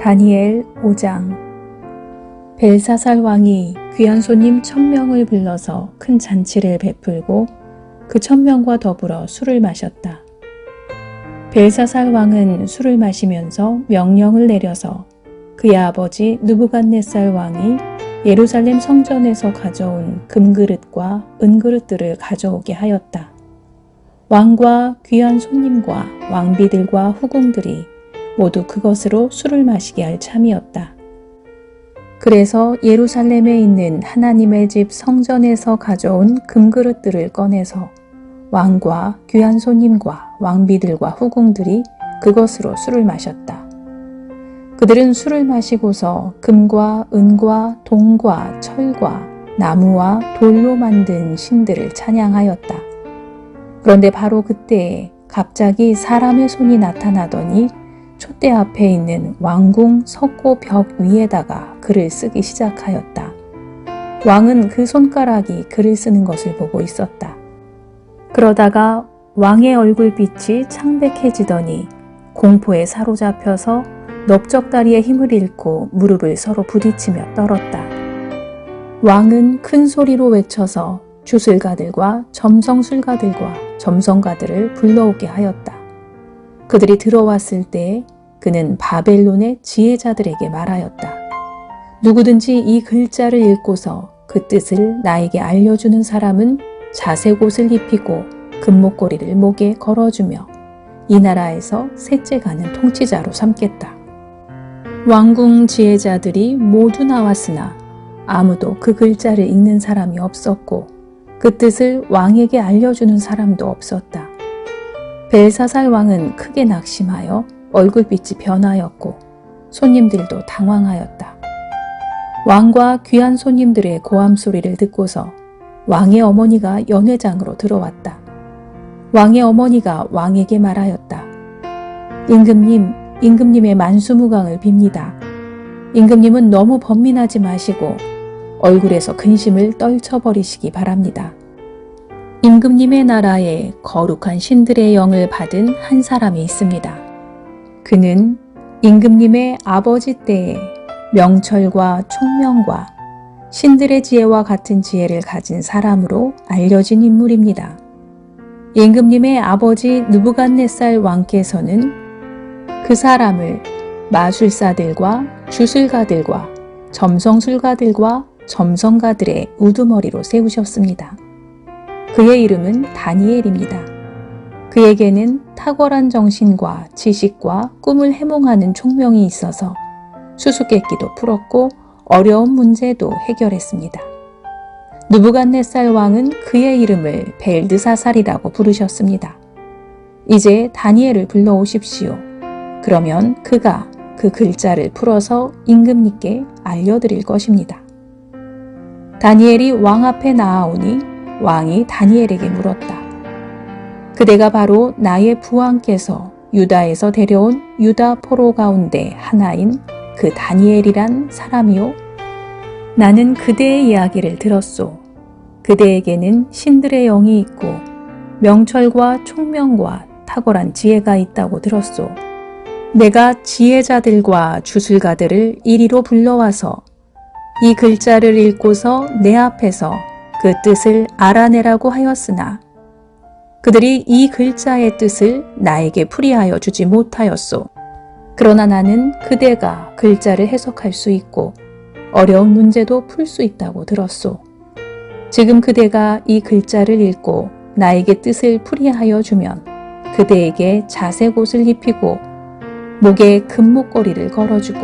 다니엘 5장. 벨사살 왕이 귀한 손님 1000명을 불러서 큰 잔치를 베풀고 그 1000명과 더불어 술을 마셨다. 벨사살 왕은 술을 마시면서 명령을 내려서 그의 아버지 느부갓네살 왕이 예루살렘 성전에서 가져온 금그릇과 은그릇들을 가져오게 하였다. 왕과 귀한 손님과 왕비들과 후궁들이 모두 그것으로 술을 마시게 할 참이었다. 그래서 예루살렘에 있는 하나님의 집 성전에서 가져온 금그릇들을 꺼내서 왕과 귀한 손님과 왕비들과 후궁들이 그것으로 술을 마셨다. 그들은 술을 마시고서 금과 은과 동과 철과 나무와 돌로 만든 신들을 찬양하였다. 그런데 바로 그때에 갑자기 사람의 손이 나타나더니 촛대 앞에 있는 왕궁 석고 벽 위에다가 글을 쓰기 시작하였다. 왕은 그 손가락이 글을 쓰는 것을 보고 있었다. 그러다가 왕의 얼굴빛이 창백해지더니 공포에 사로잡혀서 넓적다리의 힘을 잃고 무릎을 서로 부딪히며 떨었다. 왕은 큰 소리로 외쳐서 주술가들과 점성술가들과 점성가들을 불러오게 하였다. 그들이 들어왔을 때 그는 바벨론의 지혜자들에게 말하였다. 누구든지 이 글자를 읽고서 그 뜻을 나에게 알려주는 사람은 자색 옷을 입히고 금목걸이를 목에 걸어주며 이 나라에서 셋째 가는 통치자로 삼겠다. 왕궁 지혜자들이 모두 나왔으나 아무도 그 글자를 읽는 사람이 없었고 그 뜻을 왕에게 알려주는 사람도 없었다. 벨사살 왕은 크게 낙심하여 얼굴빛이 변하였고 손님들도 당황하였다. 왕과 귀한 손님들의 고함 소리를 듣고서 왕의 어머니가 연회장으로 들어왔다. 왕의 어머니가 왕에게 말하였다. 임금님의 만수무강을 빕니다. 임금님은 너무 번민하지 마시고 얼굴에서 근심을 떨쳐버리시기 바랍니다. 임금님의 나라에 거룩한 신들의 영을 받은 한 사람이 있습니다. 그는 임금님의 아버지 때에 명철과 총명과 신들의 지혜와 같은 지혜를 가진 사람으로 알려진 인물입니다. 임금님의 아버지 느부갓네살 왕께서는 그 사람을 마술사들과 주술가들과 점성술가들과 점성가들의 우두머리로 세우셨습니다. 그의 이름은 다니엘입니다. 그에게는 탁월한 정신과 지식과 꿈을 해몽하는 총명이 있어서 수수께끼도 풀었고 어려운 문제도 해결했습니다. 느부갓네살 왕은 그의 이름을 벨드사살이라고 부르셨습니다. 이제 다니엘을 불러오십시오. 그러면 그가 그 글자를 풀어서 임금님께 알려드릴 것입니다. 다니엘이 왕 앞에 나아오니 왕이 다니엘에게 물었다. 그대가 바로 나의 부왕께서 유다에서 데려온 유다 포로 가운데 하나인 그 다니엘이란 사람이요? 나는 그대의 이야기를 들었소. 그대에게는 신들의 영이 있고 명철과 총명과 탁월한 지혜가 있다고 들었소. 내가 지혜자들과 주술가들을 이리로 불러와서 이 글자를 읽고서 내 앞에서 그 뜻을 알아내라고 하였으나 그들이 이 글자의 뜻을 나에게 풀이하여 주지 못하였소. 그러나 나는 그대가 글자를 해석할 수 있고 어려운 문제도 풀 수 있다고 들었소. 지금 그대가 이 글자를 읽고 나에게 뜻을 풀이하여 주면 그대에게 자색 옷을 입히고 목에 금목걸이를 걸어주고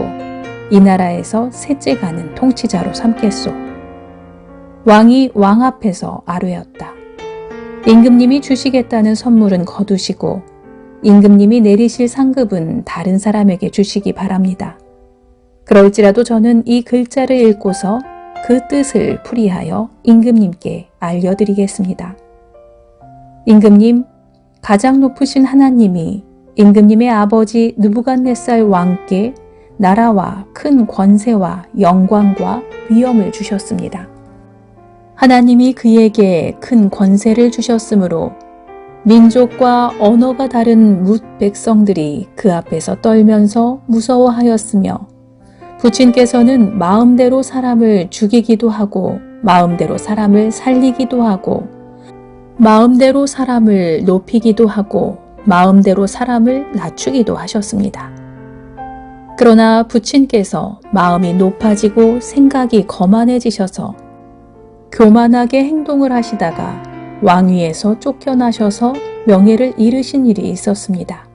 이 나라에서 셋째 가는 통치자로 삼겠소. 왕이 왕 앞에서 아뢰었다. 임금님이 주시겠다는 선물은 거두시고 임금님이 내리실 상급은 다른 사람에게 주시기 바랍니다. 그럴지라도 저는 이 글자를 읽고서 그 뜻을 풀이하여 임금님께 알려드리겠습니다. 임금님, 가장 높으신 하나님이 임금님의 아버지 느부갓네살 왕께 나라와 큰 권세와 영광과 위엄을 주셨습니다. 하나님이 그에게 큰 권세를 주셨으므로 민족과 언어가 다른 뭇 백성들이 그 앞에서 떨면서 무서워하였으며 부친께서는 마음대로 사람을 죽이기도 하고 마음대로 사람을 살리기도 하고 마음대로 사람을 높이기도 하고 마음대로 사람을 낮추기도 하셨습니다. 그러나 부친께서 마음이 높아지고 생각이 거만해지셔서 교만하게 행동을 하시다가 왕위에서 쫓겨나셔서 명예를 잃으신 일이 있었습니다.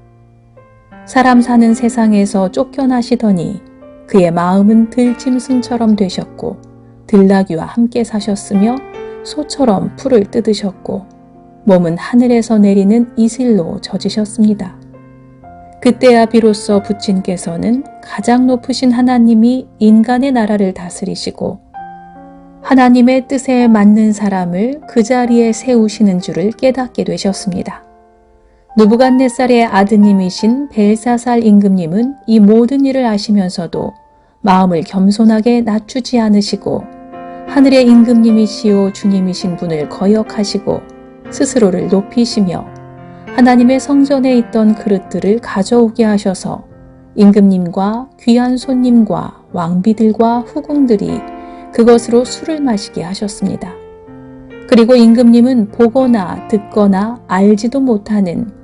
사람 사는 세상에서 쫓겨나시더니 그의 마음은 들짐승처럼 되셨고 들나귀와 함께 사셨으며 소처럼 풀을 뜯으셨고 몸은 하늘에서 내리는 이슬로 젖으셨습니다. 그때야 비로소 부친께서는 가장 높으신 하나님이 인간의 나라를 다스리시고 하나님의 뜻에 맞는 사람을 그 자리에 세우시는 줄을 깨닫게 되셨습니다. 느부갓네살의 아드님이신 벨사살 임금님은 이 모든 일을 아시면서도 마음을 겸손하게 낮추지 않으시고 하늘의 임금님이시오 주님이신 분을 거역하시고 스스로를 높이시며 하나님의 성전에 있던 그릇들을 가져오게 하셔서 임금님과 귀한 손님과 왕비들과 후궁들이 그것으로 술을 마시게 하셨습니다. 그리고 임금님은 보거나 듣거나 알지도 못하는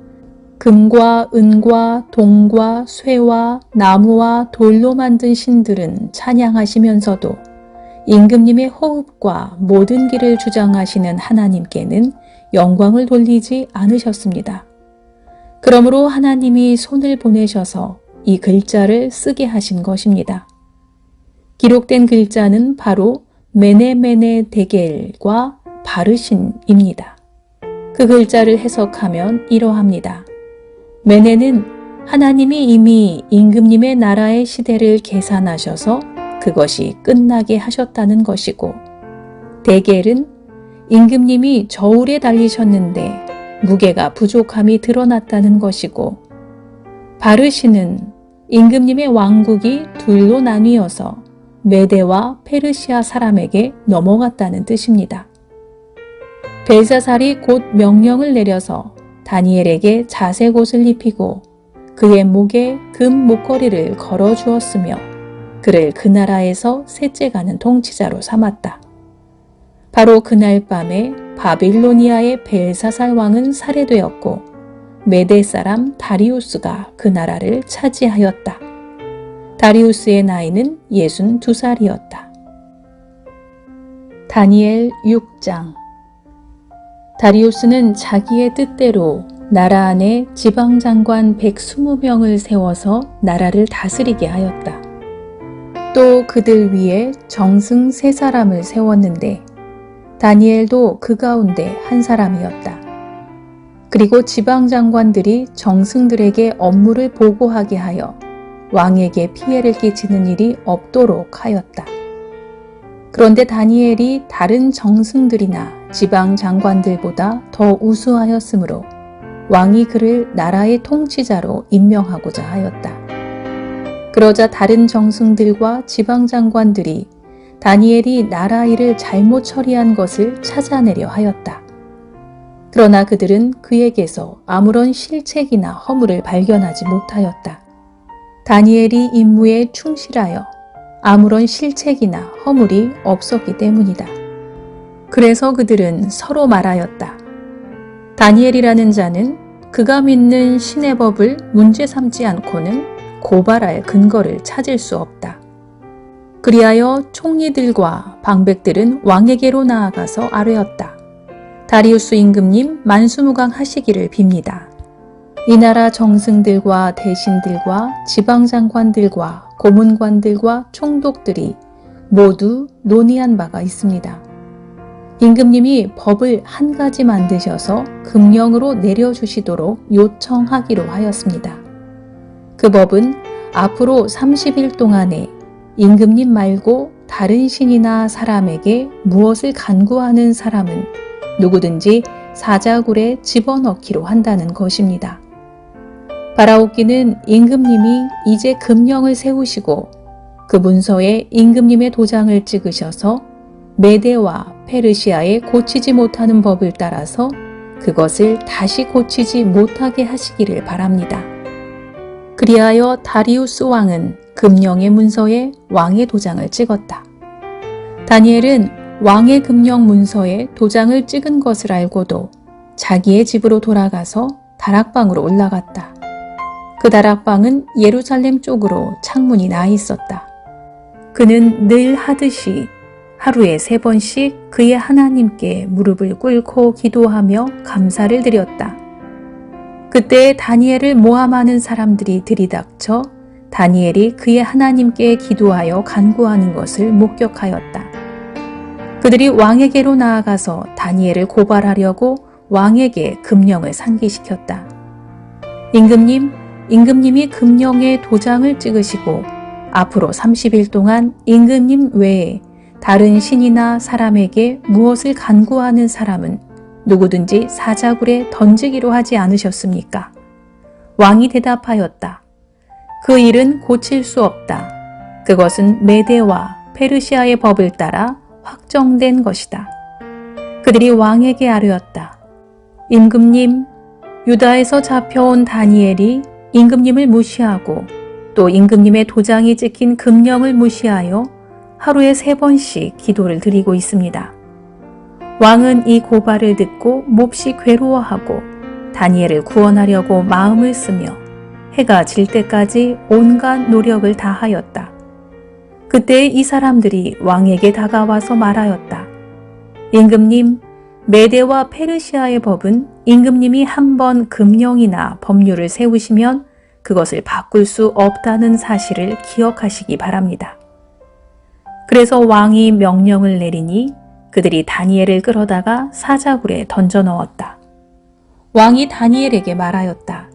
금과 은과 동과 쇠와 나무와 돌로 만든 신들은 찬양하시면서도 임금님의 호흡과 모든 길을 주장하시는 하나님께는 영광을 돌리지 않으셨습니다. 그러므로 하나님이 손을 보내셔서 이 글자를 쓰게 하신 것입니다. 기록된 글자는 바로 메네메네 데겔과 바르신입니다. 그 글자를 해석하면 이러합니다. 메네는 하나님이 이미 임금님의 나라의 시대를 계산하셔서 그것이 끝나게 하셨다는 것이고, 데겔은 임금님이 저울에 달리셨는데 무게가 부족함이 드러났다는 것이고, 바르신은 임금님의 왕국이 둘로 나뉘어서 메대와 페르시아 사람에게 넘어갔다는 뜻입니다. 벨사살이 곧 명령을 내려서 다니엘에게 자색 옷을 입히고 그의 목에 금 목걸이를 걸어 주었으며 그를 그 나라에서 셋째 가는 통치자로 삼았다. 바로 그날 밤에 바빌로니아의 벨사살 왕은 살해되었고 메대 사람 다리우스가 그 나라를 차지하였다. 다리우스의 나이는 62살이었다. 다니엘 6장. 다리우스는 자기의 뜻대로 나라 안에 지방장관 120명을 세워서 나라를 다스리게 하였다. 또 그들 위에 정승 3사람을 세웠는데 다니엘도 그 가운데 한 사람이었다. 그리고 지방장관들이 정승들에게 업무를 보고하게 하여 왕에게 피해를 끼치는 일이 없도록 하였다. 그런데 다니엘이 다른 정승들이나 지방장관들보다 더 우수하였으므로 왕이 그를 나라의 통치자로 임명하고자 하였다. 그러자 다른 정승들과 지방장관들이 다니엘이 나라 일을 잘못 처리한 것을 찾아내려 하였다. 그러나 그들은 그에게서 아무런 실책이나 허물을 발견하지 못하였다. 다니엘이 임무에 충실하여 아무런 실책이나 허물이 없었기 때문이다. 그래서 그들은 서로 말하였다. 다니엘이라는 자는 그가 믿는 신의 법을 문제 삼지 않고는 고발할 근거를 찾을 수 없다. 그리하여 총리들과 방백들은 왕에게로 나아가서 아뢰었다. 다리우스 임금님 만수무강하시기를 빕니다. 이 나라 정승들과 대신들과 지방장관들과 고문관들과 총독들이 모두 논의한 바가 있습니다. 임금님이 법을 한 가지 만드셔서 금령으로 내려주시도록 요청하기로 하였습니다. 그 법은 앞으로 30일 동안에 임금님 말고 다른 신이나 사람에게 무엇을 간구하는 사람은 누구든지 사자굴에 집어넣기로 한다는 것입니다. 바라오키는 임금님이 이제 금령을 세우시고 그 문서에 임금님의 도장을 찍으셔서 메대와 페르시아에 고치지 못하는 법을 따라서 그것을 다시 고치지 못하게 하시기를 바랍니다. 그리하여 다리우스 왕은 금령의 문서에 왕의 도장을 찍었다. 다니엘은 왕의 금령 문서에 도장을 찍은 것을 알고도 자기의 집으로 돌아가서 다락방으로 올라갔다. 그 다락방은 예루살렘 쪽으로 창문이 나 있었다. 그는 늘 하듯이 하루에 3번씩 그의 하나님께 무릎을 꿇고 기도하며 감사를 드렸다. 그때 다니엘을 모함하는 사람들이 들이닥쳐 다니엘이 그의 하나님께 기도하여 간구하는 것을 목격하였다. 그들이 왕에게로 나아가서 다니엘을 고발하려고 왕에게 금령을 상기시켰다. 임금님이 금령에 도장을 찍으시고 앞으로 30일 동안 임금님 외에 다른 신이나 사람에게 무엇을 간구하는 사람은 누구든지 사자굴에 던지기로 하지 않으셨습니까? 왕이 대답하였다. 그 일은 고칠 수 없다. 그것은 메대와 페르시아의 법을 따라 확정된 것이다. 그들이 왕에게 아뢰었다. 임금님, 유다에서 잡혀온 다니엘이 임금님을 무시하고 또 임금님의 도장이 찍힌 금령을 무시하여 하루에 3번씩 기도를 드리고 있습니다. 왕은 이 고발을 듣고 몹시 괴로워하고 다니엘을 구원하려고 마음을 쓰며 해가 질 때까지 온갖 노력을 다하였다. 그때 이 사람들이 왕에게 다가와서 말하였다. 임금님, 메대와 페르시아의 법은 임금님이 한번 금령이나 법률을 세우시면 그것을 바꿀 수 없다는 사실을 기억하시기 바랍니다. 그래서 왕이 명령을 내리니 그들이 다니엘을 끌어다가 사자굴에 던져 넣었다. 왕이 다니엘에게 말하였다.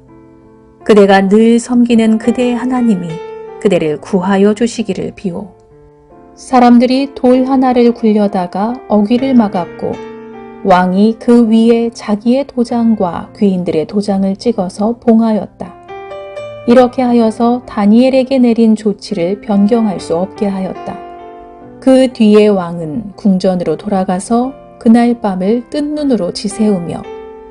그대가 늘 섬기는 그대의 하나님이 그대를 구하여 주시기를 비오. 사람들이 돌 하나를 굴려다가 어귀를 막았고 왕이 그 위에 자기의 도장과 귀인들의 도장을 찍어서 봉하였다. 이렇게 하여서 다니엘에게 내린 조치를 변경할 수 없게 하였다. 그 뒤에 왕은 궁전으로 돌아가서 그날 밤을 뜬 눈으로 지새우며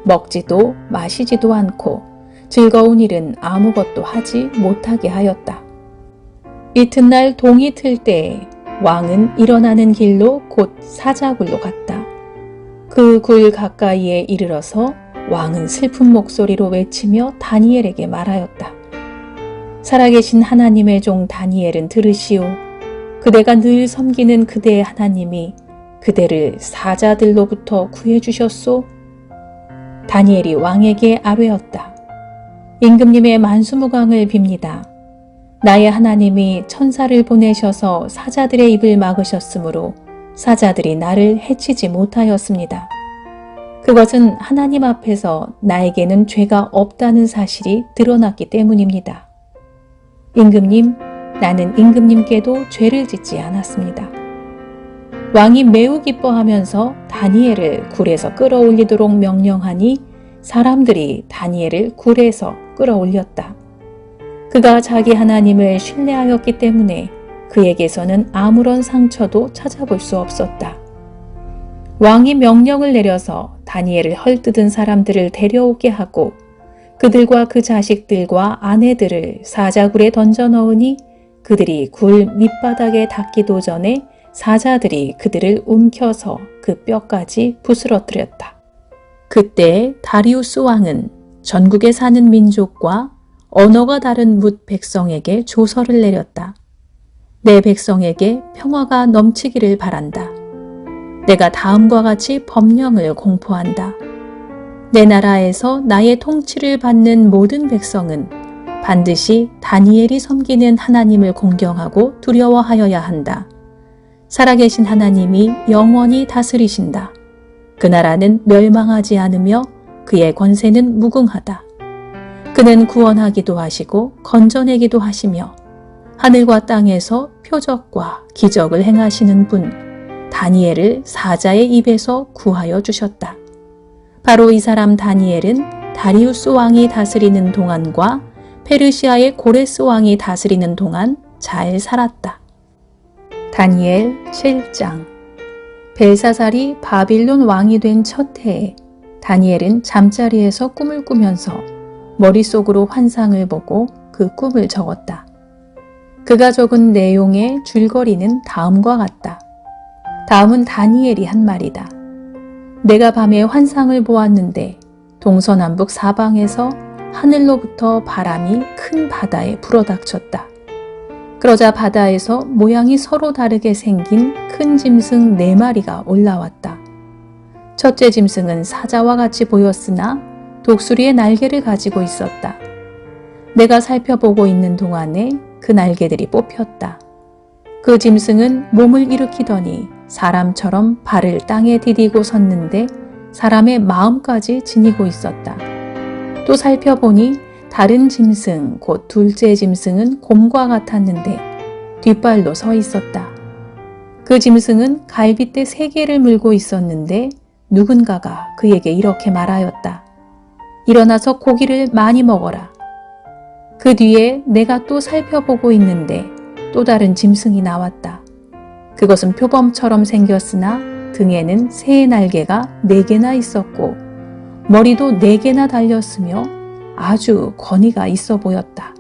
먹지도 마시지도 않고 즐거운 일은 아무것도 하지 못하게 하였다. 이튿날 동이 틀 때에 왕은 일어나는 길로 곧 사자굴로 갔다. 그 굴 가까이에 이르러서 왕은 슬픈 목소리로 외치며 다니엘에게 말하였다. 살아계신 하나님의 종 다니엘은 들으시오. 그대가 늘 섬기는 그대의 하나님이 그대를 사자들로부터 구해주셨소. 다니엘이 왕에게 아뢰었다. 임금님의 만수무강을 빕니다. 나의 하나님이 천사를 보내셔서 사자들의 입을 막으셨으므로 사자들이 나를 해치지 못하였습니다. 그것은 하나님 앞에서 나에게는 죄가 없다는 사실이 드러났기 때문입니다. 임금님, 나는 임금님께도 죄를 짓지 않았습니다. 왕이 매우 기뻐하면서 다니엘을 굴에서 끌어올리도록 명령하니 사람들이 다니엘을 굴에서 끌어올렸다. 그가 자기 하나님을 신뢰하였기 때문에 그에게서는 아무런 상처도 찾아볼 수 없었다. 왕이 명령을 내려서 다니엘을 헐뜯은 사람들을 데려오게 하고 그들과 그 자식들과 아내들을 사자굴에 던져 넣으니 그들이 굴 밑바닥에 닿기도 전에 사자들이 그들을 움켜서 그 뼈까지 부스러뜨렸다. 그때 다리우스 왕은 전국에 사는 민족과 언어가 다른 뭇 백성에게 조서를 내렸다. 내 백성에게 평화가 넘치기를 바란다. 내가 다음과 같이 법령을 공포한다. 내 나라에서 나의 통치를 받는 모든 백성은 반드시 다니엘이 섬기는 하나님을 공경하고 두려워하여야 한다. 살아계신 하나님이 영원히 다스리신다. 그 나라는 멸망하지 않으며 그의 권세는 무궁하다. 그는 구원하기도 하시고 건져내기도 하시며 하늘과 땅에서 표적과 기적을 행하시는 분 다니엘을 사자의 입에서 구하여 주셨다. 바로 이 사람 다니엘은 다리우스 왕이 다스리는 동안과 페르시아의 고레스 왕이 다스리는 동안 잘 살았다. 다니엘 7장. 벨사살이 바빌론 왕이 된 첫 해에 다니엘은 잠자리에서 꿈을 꾸면서 머릿속으로 환상을 보고 그 그 꿈을 적었다. 그가 적은 내용의 줄거리는 다음과 같다. 다음은 다니엘이 한 말이다. 내가 밤에 환상을 보았는데 동서남북 사방에서 하늘로부터 바람이 큰 바다에 불어닥쳤다. 그러자 바다에서 모양이 서로 다르게 생긴 큰 짐승 4마리가 올라왔다. 첫째 짐승은 사자와 같이 보였으나 독수리의 날개를 가지고 있었다. 내가 살펴보고 있는 동안에 그 날개들이 뽑혔다. 그 짐승은 몸을 일으키더니 사람처럼 발을 땅에 디디고 섰는데 사람의 마음까지 지니고 있었다. 또 살펴보니 다른 짐승 곧 둘째 짐승은 곰과 같았는데 뒷발로 서 있었다. 그 짐승은 갈빗대 3개를 물고 있었는데 누군가가 그에게 이렇게 말하였다. 일어나서 고기를 많이 먹어라. 그 뒤에 내가 또 살펴보고 있는데 또 다른 짐승이 나왔다. 그것은 표범처럼 생겼으나 등에는 새의 날개가 4개나 있었고 머리도 4개나 달렸으며 아주 권위가 있어 보였다.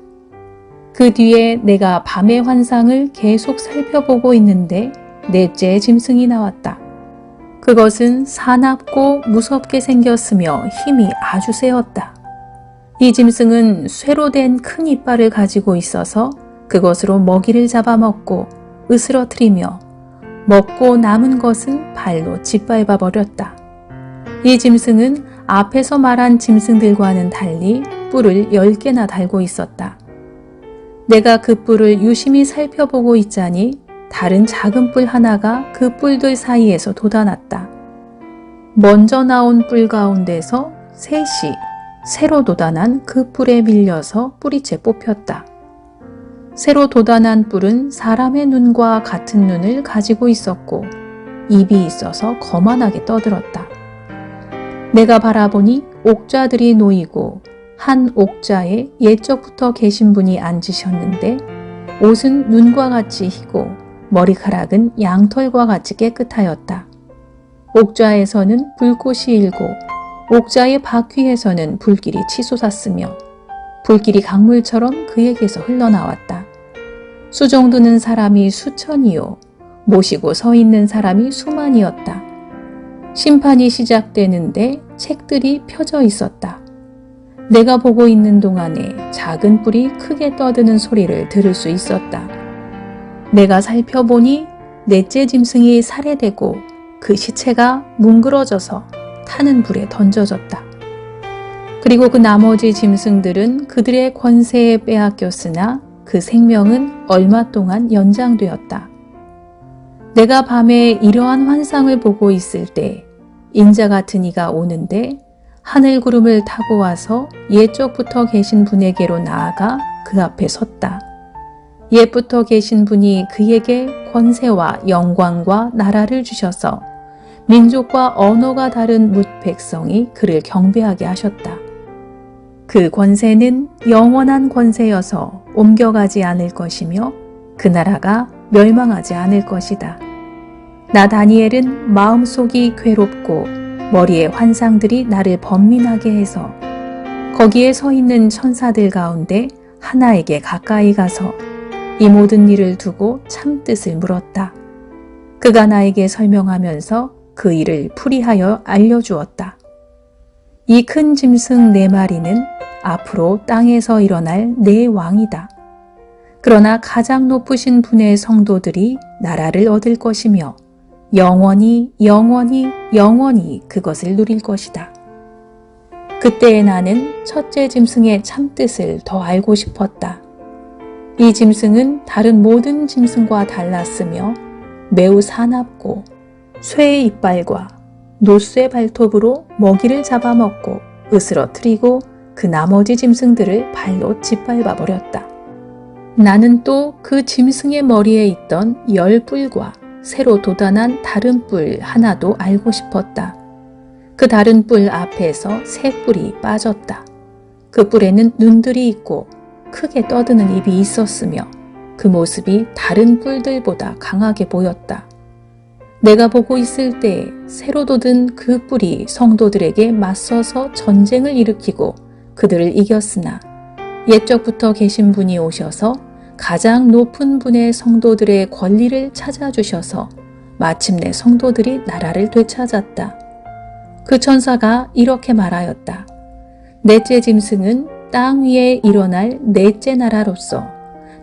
그 뒤에 내가 밤의 환상을 계속 살펴보고 있는데 넷째 짐승이 나왔다. 그것은 사납고 무섭게 생겼으며 힘이 아주 세었다. 이 짐승은 쇠로 된 큰 이빨을 가지고 있어서 그것으로 먹이를 잡아먹고 으스러뜨리며 먹고 남은 것은 발로 짓밟아 버렸다. 이 짐승은 앞에서 말한 짐승들과는 달리 뿔을 10개나 달고 있었다. 내가 그 뿔을 유심히 살펴보고 있자니 다른 작은 뿔 하나가 그 뿔들 사이에서 돋아났다. 먼저 나온 뿔 가운데서 셋이 새로 돋아난 그 뿔에 밀려서 뿌리채 뽑혔다. 새로 돋아난 뿔은 사람의 눈과 같은 눈을 가지고 있었고 입이 있어서 거만하게 떠들었다. 내가 바라보니 옥좌들이 놓이고 한 옥좌에 옛적부터 계신 분이 앉으셨는데 옷은 눈과 같이 희고 머리카락은 양털과 같이 깨끗하였다. 옥좌에서는 불꽃이 일고 옥좌의 바퀴에서는 불길이 치솟았으며 불길이 강물처럼 그에게서 흘러나왔다. 수종드는 사람이 수천이요 모시고 서 있는 사람이 수만이었다. 심판이 시작되는데 책들이 펴져 있었다. 내가 보고 있는 동안에 작은 뿔이 크게 떠드는 소리를 들을 수 있었다. 내가 살펴보니 넷째 짐승이 살해되고 그 시체가 뭉그러져서 타는 불에 던져졌다. 그리고 그 나머지 짐승들은 그들의 권세에 빼앗겼으나 그 생명은 얼마 동안 연장되었다. 내가 밤에 이러한 환상을 보고 있을 때 인자 같은 이가 오는데 하늘 구름을 타고 와서 옛적부터 계신 분에게로 나아가 그 앞에 섰다. 옛부터 계신 분이 그에게 권세와 영광과 나라를 주셔서 민족과 언어가 다른 뭇 백성이 그를 경배하게 하셨다. 그 권세는 영원한 권세여서 옮겨가지 않을 것이며 그 나라가 멸망하지 않을 것이다. 나 다니엘은 마음속이 괴롭고 머리에 환상들이 나를 번민하게 해서 거기에 서 있는 천사들 가운데 하나에게 가까이 가서 이 모든 일을 두고 참뜻을 물었다. 그가 나에게 설명하면서 그 일을 풀이하여 알려주었다. 이 큰 짐승 4마리는 앞으로 땅에서 일어날 4왕이다. 그러나 가장 높으신 분의 성도들이 나라를 얻을 것이며 영원히 그것을 누릴 것이다. 그때에 나는 첫째 짐승의 참뜻을 더 알고 싶었다. 이 짐승은 다른 모든 짐승과 달랐으며 매우 사납고 쇠의 이빨과 노쇠 발톱으로 먹이를 잡아먹고 으스러뜨리고 그 나머지 짐승들을 발로 짓밟아 버렸다. 나는 또 그 짐승의 머리에 있던 10뿔과 새로 돋아난 다른 뿔 하나도 알고 싶었다. 그 다른 뿔 앞에서 새 뿔이 빠졌다. 그 뿔에는 눈들이 있고 크게 떠드는 입이 있었으며 그 모습이 다른 뿔들보다 강하게 보였다. 내가 보고 있을 때 새로 돋은 그 뿔이 성도들에게 맞서서 전쟁을 일으키고 그들을 이겼으나 옛적부터 계신 분이 오셔서 가장 높은 분의 성도들의 권리를 찾아주셔서 마침내 성도들이 나라를 되찾았다. 그 천사가 이렇게 말하였다. 넷째 짐승은 땅 위에 일어날 넷째 나라로서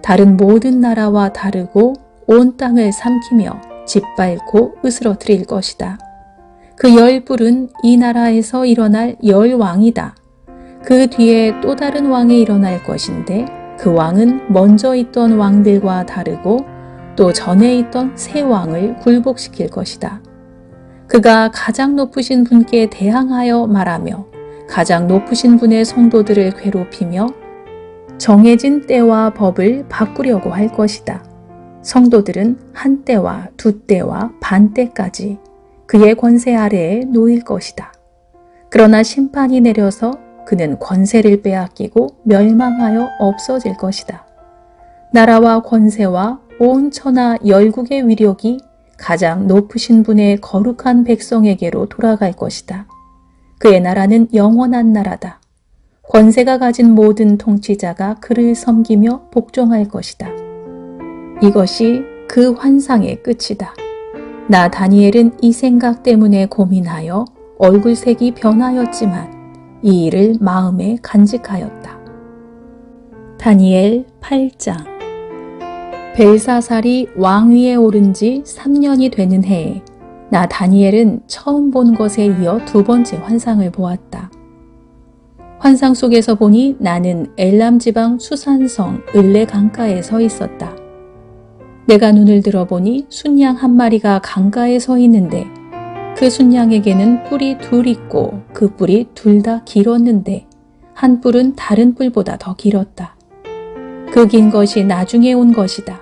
다른 모든 나라와 다르고 온 땅을 삼키며 짓밟고 으스러뜨릴 것이다. 그 열 뿔은 이 나라에서 일어날 열 왕이다. 그 뒤에 또 다른 왕이 일어날 것인데 그 왕은 먼저 있던 왕들과 다르고 또 전에 있던 새 왕을 굴복시킬 것이다. 그가 가장 높으신 분께 대항하여 말하며 가장 높으신 분의 성도들을 괴롭히며 정해진 때와 법을 바꾸려고 할 것이다. 성도들은 한 때와 두 때와 반 때까지 그의 권세 아래에 놓일 것이다. 그러나 심판이 내려서 그는 권세를 빼앗기고 멸망하여 없어질 것이다. 나라와 권세와 온 천하 열국의 위력이 가장 높으신 분의 거룩한 백성에게로 돌아갈 것이다. 그의 나라는 영원한 나라다. 권세가 가진 모든 통치자가 그를 섬기며 복종할 것이다. 이것이 그 환상의 끝이다. 나 다니엘은 이 생각 때문에 고민하여 얼굴색이 변하였지만 이 일을 마음에 간직하였다. 다니엘 8장. 벨사살이 왕위에 오른 지 3년이 되는 해에 나 다니엘은 처음 본 것에 이어 두 번째 환상을 보았다. 환상 속에서 보니 나는 엘람 지방 수산성 을레 강가에 서 있었다. 내가 눈을 들어보니 순양 한 마리가 강가에 서 있는데 그 순양에게는 뿔이 둘 있고 그 뿔이 둘 다 길었는데 한 뿔은 다른 뿔보다 더 길었다. 그 긴 것이 나중에 온 것이다.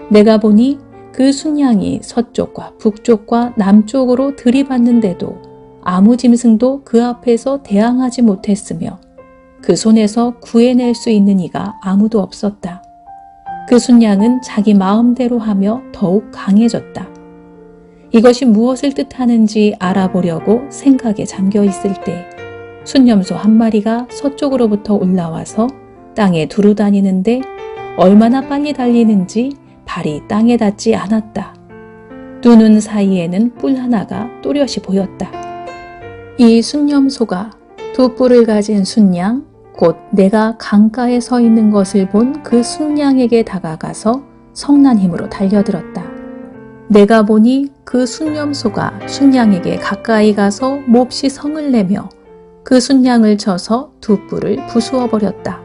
내가 보니 그 순양이 서쪽과 북쪽과 남쪽으로 들이받는데도 아무 짐승도 그 앞에서 대항하지 못했으며 그 손에서 구해낼 수 있는 이가 아무도 없었다. 그 순양은 자기 마음대로 하며 더욱 강해졌다. 이것이 무엇을 뜻하는지 알아보려고 생각에 잠겨 있을 때 순념소 한 마리가 서쪽으로부터 올라와서 땅에 두루 다니는데 얼마나 빨리 달리는지 발이 땅에 닿지 않았다. 두 눈 사이에는 뿔 하나가 또렷이 보였다. 이 순념소가 두 뿔을 가진 순양, 곧 내가 강가에 서 있는 것을 본 그 순양에게 다가가서 성난 힘으로 달려들었다. 내가 보니 그 순념소가 순양에게 가까이 가서 몹시 성을 내며 그 순양을 쳐서 두 뿔을 부수어 버렸다.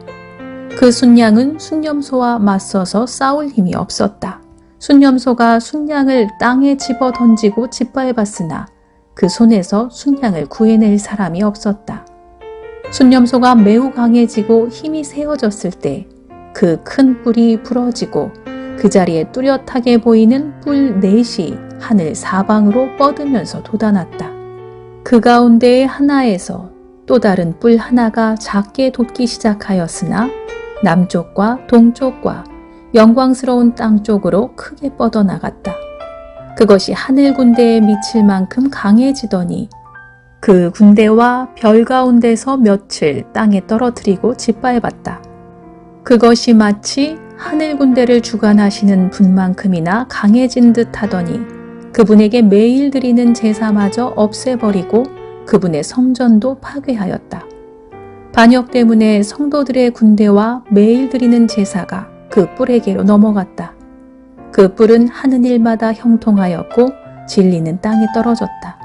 그 순양은 순념소와 맞서서 싸울 힘이 없었다. 순념소가 순양을 땅에 집어 던지고 짓밟았으나 그 손에서 순양을 구해낼 사람이 없었다. 순념소가 매우 강해지고 힘이 세어졌을 때 그 큰 뿔이 부러지고 그 자리에 뚜렷하게 보이는 뿔 넷이 하늘 사방으로 뻗으면서 돋아났다. 그 가운데의 하나에서 또 다른 뿔 하나가 작게 돋기 시작하였으나 남쪽과 동쪽과 영광스러운 땅 쪽으로 크게 뻗어나갔다. 그것이 하늘 군대에 미칠 만큼 강해지더니 그 군대와 별 가운데서 며칠 땅에 떨어뜨리고 짓밟았다. 그것이 마치 하늘 군대를 주관하시는 분만큼이나 강해진 듯 하더니 그분에게 매일 드리는 제사마저 없애버리고 그분의 성전도 파괴하였다. 반역 때문에 성도들의 군대와 매일 드리는 제사가 그 뿔에게로 넘어갔다. 그 뿔은 하는 일마다 형통하였고 진리는 땅에 떨어졌다.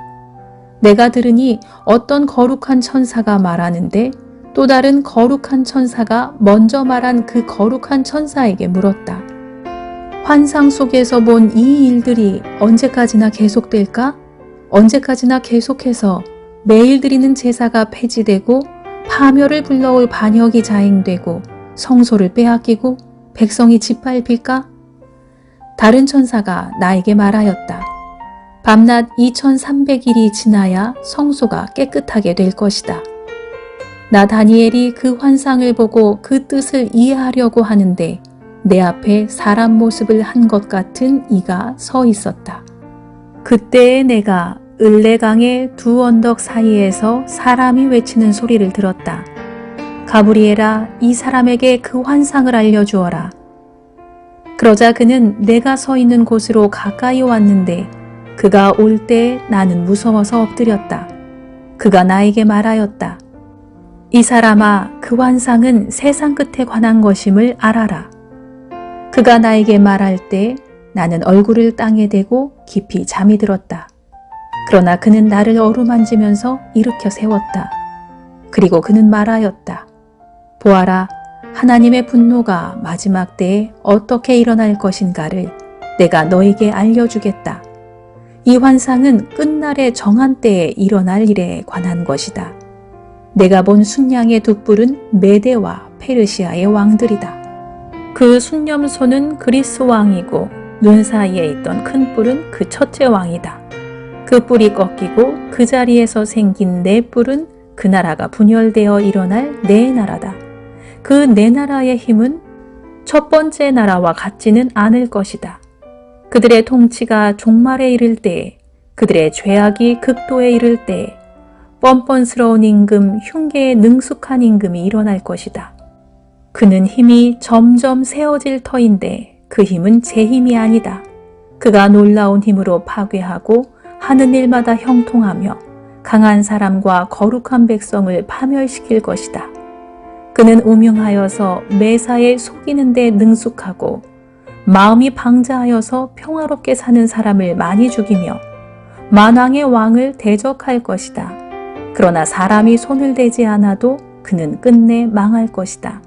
내가 들으니 어떤 거룩한 천사가 말하는데 또 다른 거룩한 천사가 먼저 말한 그 거룩한 천사에게 물었다. 환상 속에서 본 이 일들이 언제까지나 계속될까? 언제까지나 계속해서 매일 드리는 제사가 폐지되고 파멸을 불러올 반역이 자행되고 성소를 빼앗기고 백성이 짓밟힐까? 다른 천사가 나에게 말하였다. 밤낮 2300일이 지나야 성소가 깨끗하게 될 것이다. 나 다니엘이 그 환상을 보고 그 뜻을 이해하려고 하는데 내 앞에 사람 모습을 한 것 같은 이가 서 있었다. 그때에 내가 을레강의 두 언덕 사이에서 사람이 외치는 소리를 들었다. 가브리엘아, 이 사람에게 그 환상을 알려주어라. 그러자 그는 내가 서 있는 곳으로 가까이 왔는데 그가 올 때 나는 무서워서 엎드렸다. 그가 나에게 말하였다. 이 사람아, 그 환상은 세상 끝에 관한 것임을 알아라. 그가 나에게 말할 때 나는 얼굴을 땅에 대고 깊이 잠이 들었다. 그러나 그는 나를 어루만지면서 일으켜 세웠다. 그리고 그는 말하였다. 보아라, 하나님의 분노가 마지막 때에 어떻게 일어날 것인가를 내가 너에게 알려주겠다. 이 환상은 끝날의 정한 때에 일어날 일에 관한 것이다. 내가 본 순양의 두 뿔은 메대와 페르시아의 왕들이다. 그 순념소는 그리스 왕이고 눈 사이에 있던 큰 뿔은 그 첫째 왕이다. 그 뿔이 꺾이고 그 자리에서 생긴 네 뿔은 그 나라가 분열되어 일어날 네 나라다. 그 네 나라의 힘은 첫 번째 나라와 같지는 않을 것이다. 그들의 통치가 종말에 이를 때에, 그들의 죄악이 극도에 이를 때에 뻔뻔스러운 임금, 흉계에 능숙한 임금이 일어날 것이다. 그는 힘이 점점 세어질 터인데 그 힘은 제 힘이 아니다. 그가 놀라운 힘으로 파괴하고 하는 일마다 형통하며 강한 사람과 거룩한 백성을 파멸시킬 것이다. 그는 음흉하여서 매사에 속이는 데 능숙하고 마음이 방자하여서 평화롭게 사는 사람을 많이 죽이며 만왕의 왕을 대적할 것이다. 그러나 사람이 손을 대지 않아도 그는 끝내 망할 것이다.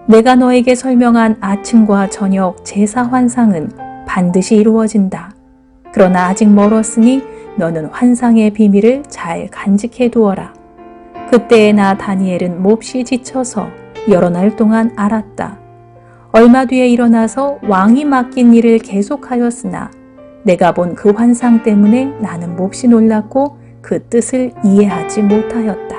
내가 너에게 설명한 아침과 저녁 제사 환상은 반드시 이루어진다. 그러나 아직 멀었으니 너는 환상의 비밀을 잘 간직해 두어라. 그때에 나 다니엘은 몹시 지쳐서 여러 날 동안 알았다. 얼마 뒤에 일어나서 왕이 맡긴 일을 계속하였으나 내가 본 그 환상 때문에 나는 몹시 놀랐고 그 뜻을 이해하지 못하였다.